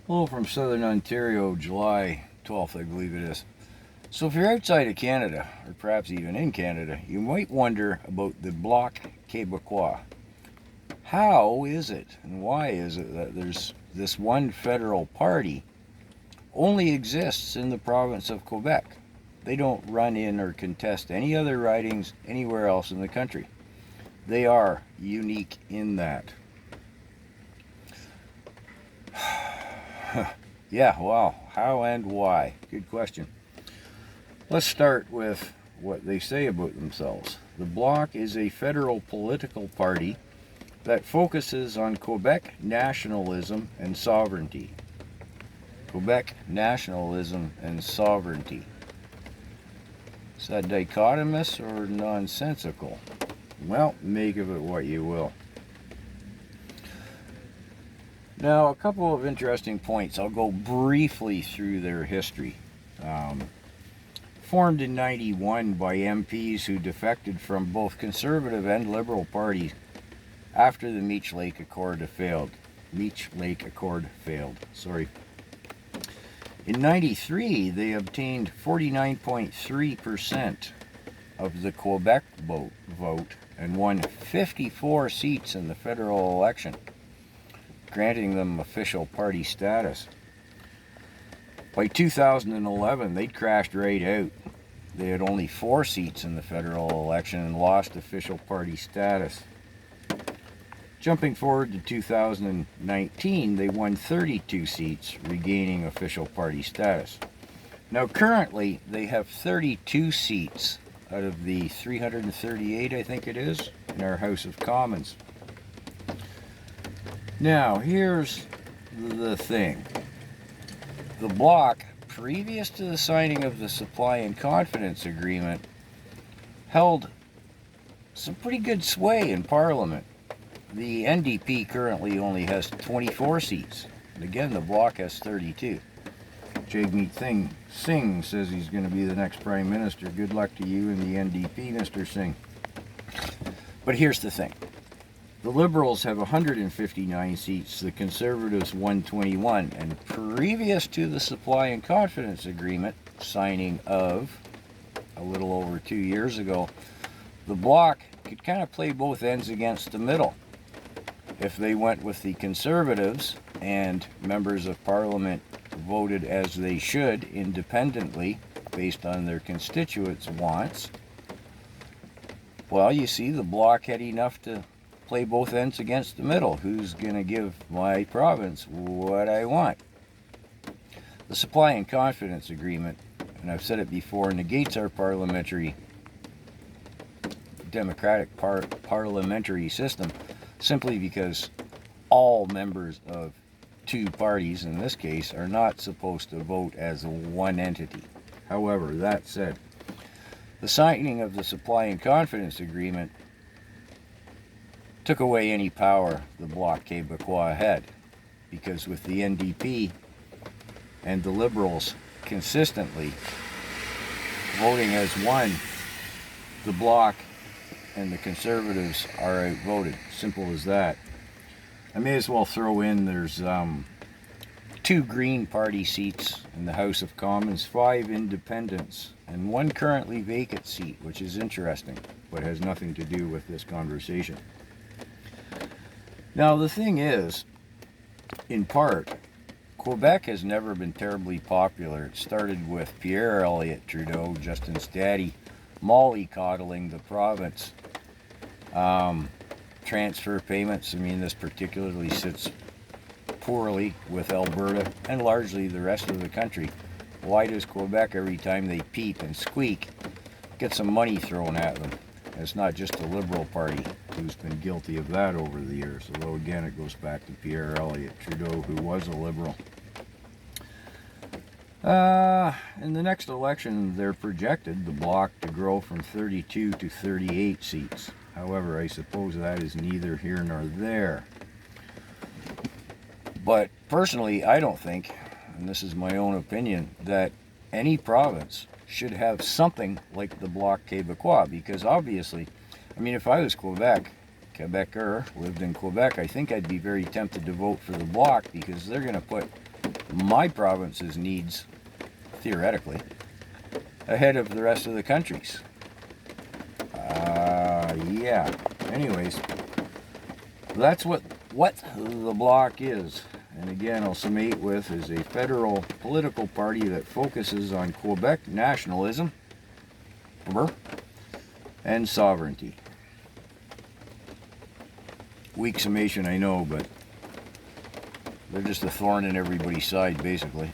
Hello from Southern Ontario, July 12th, I believe it is. So, if you're outside of Canada, or perhaps even in Canada, you might wonder about the bloc Québécois. How is it and why is it that there's this one federal party only exists in the province of Quebec? They don't run in or contest any other ridings anywhere else in the country. They are unique in that. Yeah, wow. How and why? Good question. Let's start with what they say about themselves. The Bloc is a federal political party that focuses on Quebec nationalism and sovereignty. Quebec nationalism and sovereignty. Is that dichotomous or nonsensical? Well, make of it what you will. Now, a couple of interesting points. I'll go briefly through their history. Formed in 91 by MPs who defected from both Conservative and Liberal parties after the Meech Lake Accord failed. In 93, they obtained 49.3% of the Quebec vote and won 54 seats in the federal election, granting them official party status. By 2011, they'd crashed right out. They had only 4 seats in the federal election and lost official party status. Jumping forward to 2019, they won 32 seats, regaining official party status. Now, currently, they have 32 seats out of the 338, I think it is, in our House of Commons. Now, here's the thing. The Bloc, previous to the signing of the Supply and Confidence Agreement, held some pretty good sway in Parliament. The NDP currently only has 24 seats. And again, the Bloc has 32. Jagmeet Singh says he's going to be the next Prime Minister. Good luck to you and the NDP, Mr. Singh. But here's the thing. The Liberals have 159 seats, the Conservatives 121, and previous to the Supply and Confidence Agreement signing of a little over 2 years ago, the Bloc could kind of play both ends against the middle. If they went with the Conservatives and members of Parliament voted as they should independently based on their constituents' wants, well, you see, the Bloc had enough to play both ends against the middle. Who's going to give my province what I want? The Supply and Confidence Agreement, and I've said it before, negates our democratic parliamentary system simply because all members of two parties, in this case, are not supposed to vote as one entity. However, that said, the signing of the Supply and Confidence Agreement took away any power the Bloc Québécois had, because with the NDP and the Liberals consistently voting as one, the Bloc and the Conservatives are outvoted. Simple as that. I may as well throw in there's 2 Green Party seats in the House of Commons, 5 independents, and 1 currently vacant seat, which is interesting, but has nothing to do with this conversation. Now, the thing is, in part, Quebec has never been terribly popular. It started with Pierre Elliott Trudeau, Justin's daddy, mollycoddling the province. Transfer payments, I mean, this particularly sits poorly with Alberta and largely the rest of the country. Why does Quebec, every time they peep and squeak, get some money thrown at them? It's not just the Liberal Party who's been guilty of that over the years, although again it goes back to Pierre Elliott Trudeau, who was a Liberal. In the next election, they're projected, the Bloc, to grow from 32 to 38 seats. However, I suppose that is neither here nor there. But personally, I don't think, and this is my own opinion, that any province should have something like the Bloc Québécois, because obviously, I mean, if I was Quebecer, lived in Quebec, I think I'd be very tempted to vote for the Bloc, because they're going to put my province's needs, theoretically, ahead of the rest of the country's. Yeah. Anyways, that's what the bloc is. And again, I'll summate with is a federal political party that focuses on Quebec nationalism and sovereignty. Weak summation, I know, but they're just a thorn in everybody's side, basically.